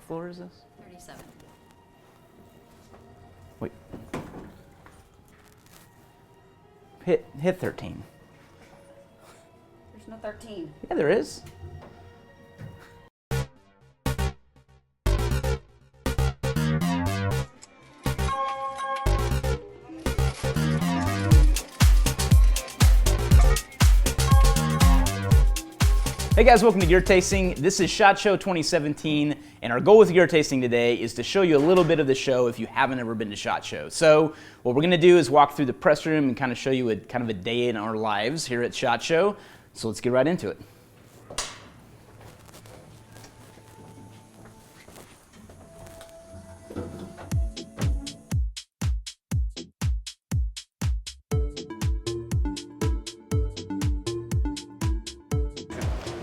floor is this? 37. Wait. Hit 13. There's no 13. Yeah, there is. Hey guys, welcome to Gear Tasting. This is SHOT Show 2017, and our goal with Gear Tasting today is to show you a little bit of the show if you haven't ever been to SHOT Show. So what we're going to do is walk through the press room and kind of show you kind of a day in our lives here at SHOT Show. So let's get right into it.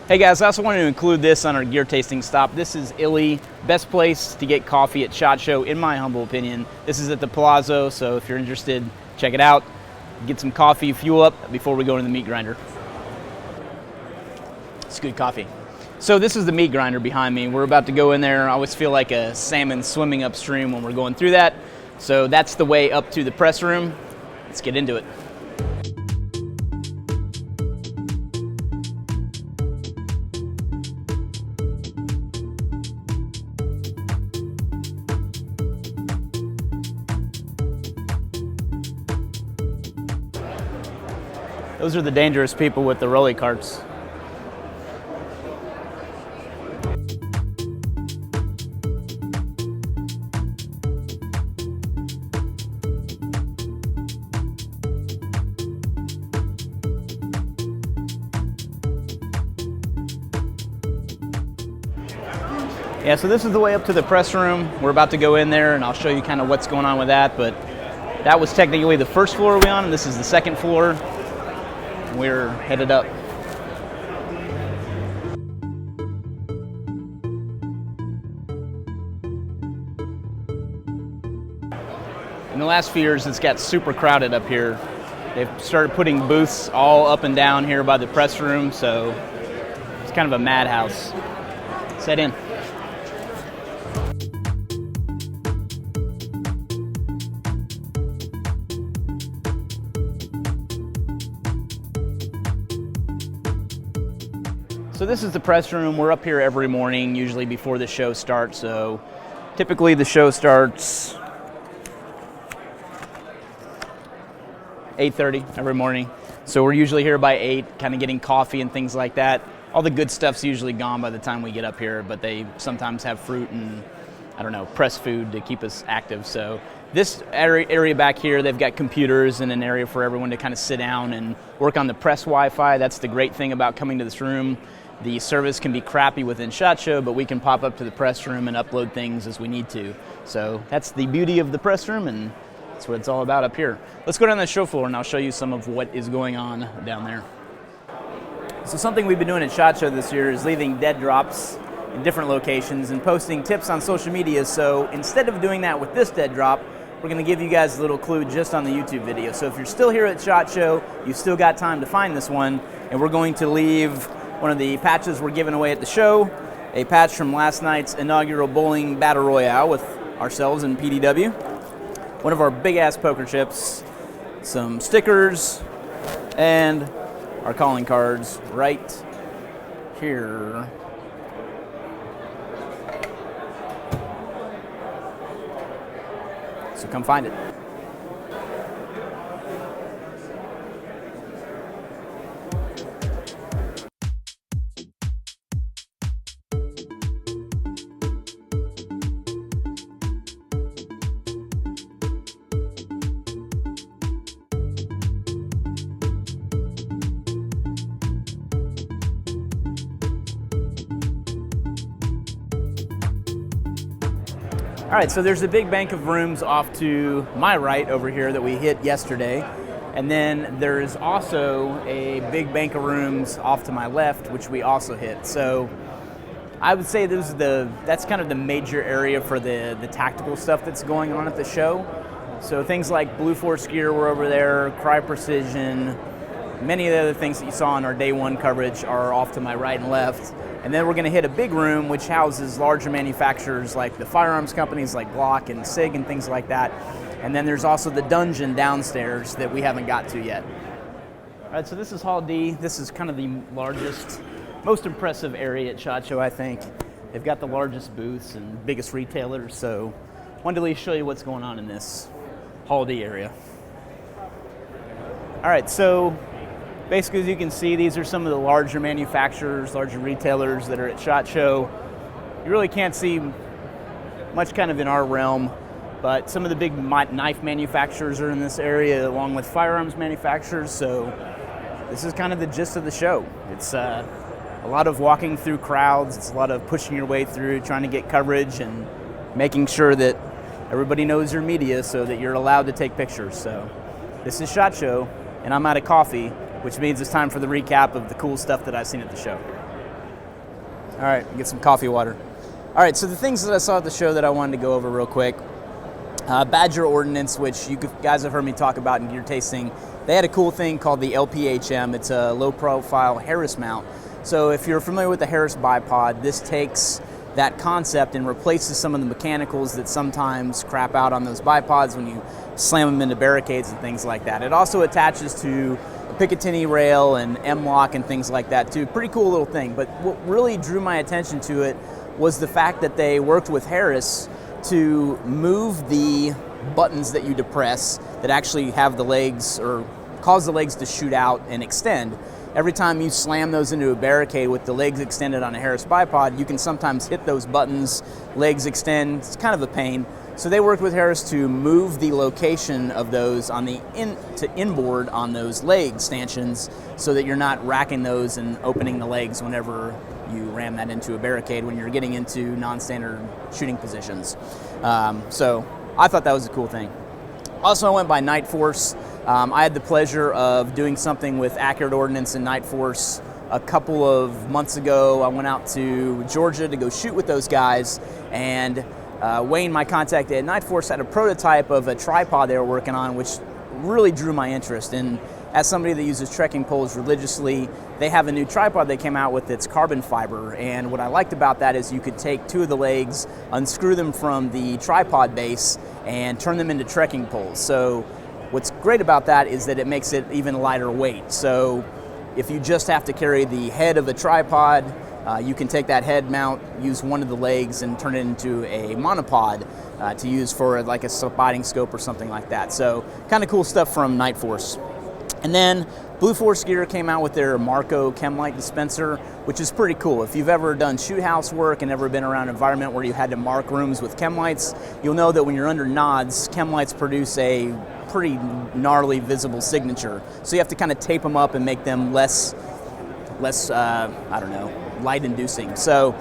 Hey guys, I also wanted to include this on our gear tasting stop. This is Illy, best place to get coffee at SHOT Show, in my humble opinion. This is at the Palazzo, so if you're interested, check it out. Get some coffee, fuel up before we go into the meat grinder. It's good coffee. So this is the meat grinder behind me. We're about to go in there. I always feel like a salmon swimming upstream when we're going through that. So that's the way up to the press room. Let's get into it. Those are the dangerous people with the rolly carts. Yeah, so this is the way up to the press room. We're about to go in there and I'll show you kind of what's going on with that, but that was technically the first floor we're on, and this is the second floor. We're headed up. In the last few years, it's got super crowded up here. They've started putting booths all up and down here by the press room, so it's kind of a madhouse. Set in. So this is the press room. We're up here every morning, usually before the show starts. So typically the show starts 8:30 every morning. So we're usually here by 8, kind of getting coffee and things like that. All the good stuff's usually gone by the time we get up here, but they sometimes have fruit and, I don't know, press food to keep us active. So this area back here, they've got computers and an area for everyone to kind of sit down and work on the press Wi-Fi. That's the great thing about coming to this room. The service can be crappy within SHOT Show, but we can pop up to the press room and upload things as we need to. So that's the beauty of the press room, and that's what it's all about up here. Let's go down the show floor and I'll show you some of what is going on down there. So something we've been doing at SHOT Show this year is leaving dead drops in different locations and posting tips on social media. So instead of doing that with this dead drop, we're going to give you guys a little clue just on the YouTube video. So if you're still here at SHOT Show, you've still got time to find this one, and we're going to leave one of the patches we're giving away at the show, a patch from last night's inaugural bowling battle royale with ourselves and PDW, one of our big-ass poker chips, some stickers, and our calling cards right here. So come find it. All right, so there's a big bank of rooms off to my right over here that we hit yesterday. And then there's also a big bank of rooms off to my left, which we also hit. So I would say that's kind of the major area for the tactical stuff that's going on at the show. So things like Blue Force gear were over there, Crye Precision, Many of the other things that you saw in our day one coverage are off to my right and left. And then we're going to hit a big room which houses larger manufacturers like the firearms companies like Glock and SIG and things like that. And then there's also the dungeon downstairs that we haven't got to yet. All right, so this is Hall D. This is kind of the largest, most impressive area at SHOT Show, I think. They've got the largest booths and biggest retailers, so I wanted to show you what's going on in this Hall D area. All right, so basically, as you can see, these are some of the larger manufacturers, larger retailers that are at SHOT Show. You really can't see much kind of in our realm, but some of the big knife manufacturers are in this area, along with firearms manufacturers, so this is kind of the gist of the show. It's a lot of walking through crowds, it's a lot of pushing your way through, trying to get coverage and making sure that everybody knows your media so that you're allowed to take pictures. So this is SHOT Show, and I'm out of coffee, which means it's time for the recap of the cool stuff that I've seen at the show. All right, get some coffee water. All right, so the things that I saw at the show that I wanted to go over real quick. Badger Ordnance, which you guys have heard me talk about in gear tasting, they had a cool thing called the LPHM. It's a low-profile Harris mount. So if you're familiar with the Harris bipod, this takes that concept and replaces some of the mechanicals that sometimes crap out on those bipods when you slam them into barricades and things like that. It also attaches to a Picatinny rail and M-LOK and things like that too. Pretty cool little thing. But what really drew my attention to it was the fact that they worked with Harris to move the buttons that you depress that actually have the legs or cause the legs to shoot out and extend. Every time you slam those into a barricade with the legs extended on a Harris bipod, you can sometimes hit those buttons, legs extend, it's kind of a pain. So they worked with Harris to move the location of those on the inboard on those leg stanchions so that you're not racking those and opening the legs whenever you ram that into a barricade when you're getting into non-standard shooting positions. So I thought that was a cool thing. Also, I went by Night Force. I had the pleasure of doing something with Accurate Ordnance and Night Force a couple of months ago. I went out to Georgia to go shoot with those guys, and Wayne, my contact at Night Force, had a prototype of a tripod they were working on, which really drew my interest. And as somebody that uses trekking poles religiously, they have a new tripod they came out with that's carbon fiber. And what I liked about that is you could take two of the legs, unscrew them from the tripod base, and turn them into trekking poles. So what's great about that is that it makes it even lighter weight. So if you just have to carry the head of a tripod, you can take that head mount, use one of the legs, and turn it into a monopod to use for like a spotting scope or something like that. So kind of cool stuff from Night Force. And then Blue Force Gear came out with their Marco Chemlight dispenser, which is pretty cool. If you've ever done shoot house work and ever been around an environment where you had to mark rooms with Chemlights, you'll know that when you're under nods, Chemlights produce a pretty gnarly visible signature. So you have to kind of tape them up and make them less I don't know, light-inducing. So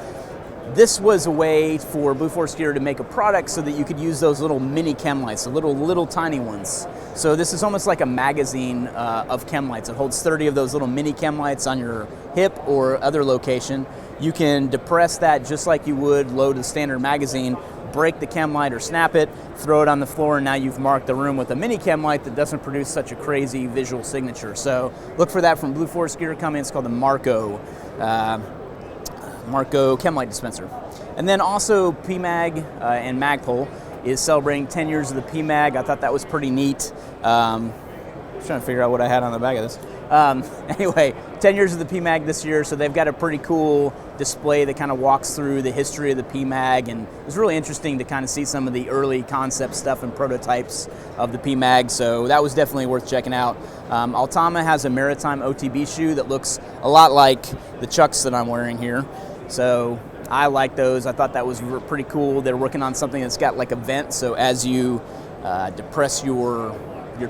this was a way for Blue Force Gear to make a product so that you could use those little mini Chemlights, the little tiny ones. So this is almost like a magazine of Chemlights. It holds 30 of those little mini Chemlights on your hip or other location. You can depress that just like you would load a standard magazine, break the Chemlight or snap it, throw it on the floor, and now you've marked the room with a mini Chemlight that doesn't produce such a crazy visual signature. So look for that from Blue Force Gear coming. It's called the Marco Chemlight dispenser. And then also PMag and Magpul is celebrating 10 years of the PMag. I thought that was pretty neat. I was trying to figure out what I had on the back of this. Anyway, 10 years of the PMag this year, so they've got a pretty cool display that kind of walks through the history of the PMag, and it was really interesting to kind of see some of the early concept stuff and prototypes of the PMag, so that was definitely worth checking out. Altama has a Maritime OTB shoe that looks a lot like the Chucks that I'm wearing here, so I like those. I thought that was pretty cool. They're working on something that's got like a vent, so as you depress your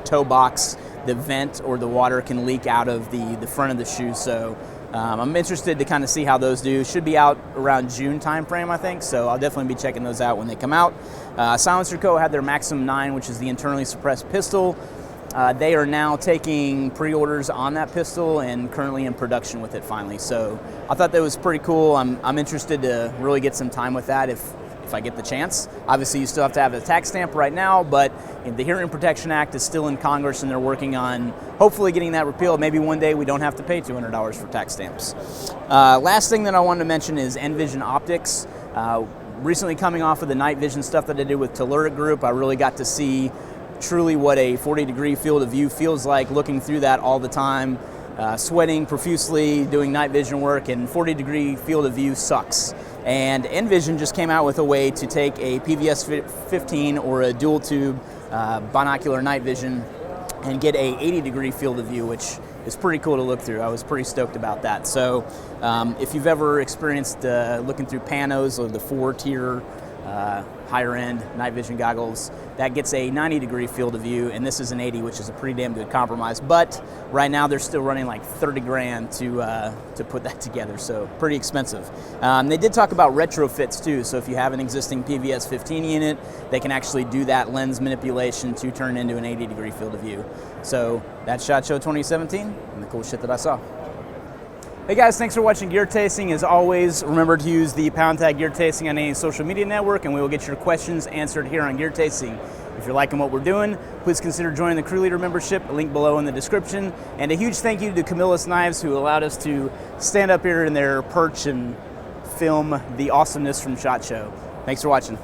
toe box, the vent or the water can leak out of the front of the shoe. So I'm interested to kind of see how those do. Should be out around June time frame, I think, so I'll definitely be checking those out when they come out. Silencer Co. had their Maxim 9, which is the internally suppressed pistol. They are now taking pre-orders on that pistol and currently in production with it finally. So I thought that was pretty cool. I'm interested to really get some time with that. If if I get the chance. Obviously, you still have to have a tax stamp right now, but the Hearing Protection Act is still in Congress, and they're working on hopefully getting that repealed. Maybe one day we don't have to pay $200 for tax stamps. Last thing that I wanted to mention is Envision Optics. Recently coming off of the night vision stuff that I did with Telluric Group, I really got to see truly what a 40-degree field of view feels like, looking through that all the time, sweating profusely, doing night vision work, and 40-degree field of view sucks. And Envision just came out with a way to take a PVS 15 or a dual tube binocular night vision and get a 80-degree field of view, which is pretty cool to look through. I was pretty stoked about that. So if you've ever experienced looking through Panos or the 4-tier higher end night vision goggles, that gets a 90-degree field of view, and this is an 80, which is a pretty damn good compromise. But right now they're still running like 30 grand to put that together, so pretty expensive. They did talk about retrofits too, so if you have an existing PVS 15 unit, they can actually do that lens manipulation to turn into an 80-degree field of view. So that's SHOT Show 2017 and the cool shit that I saw. Hey guys, thanks for watching Gear Tasting. As always, remember to use the # Gear Tasting on any social media network, and we will get your questions answered here on Gear Tasting. If you're liking what we're doing, please consider joining the Crew Leader membership, link below in the description. And a huge thank you to Camillus Knives, who allowed us to stand up here in their perch and film the awesomeness from SHOT Show. Thanks for watching.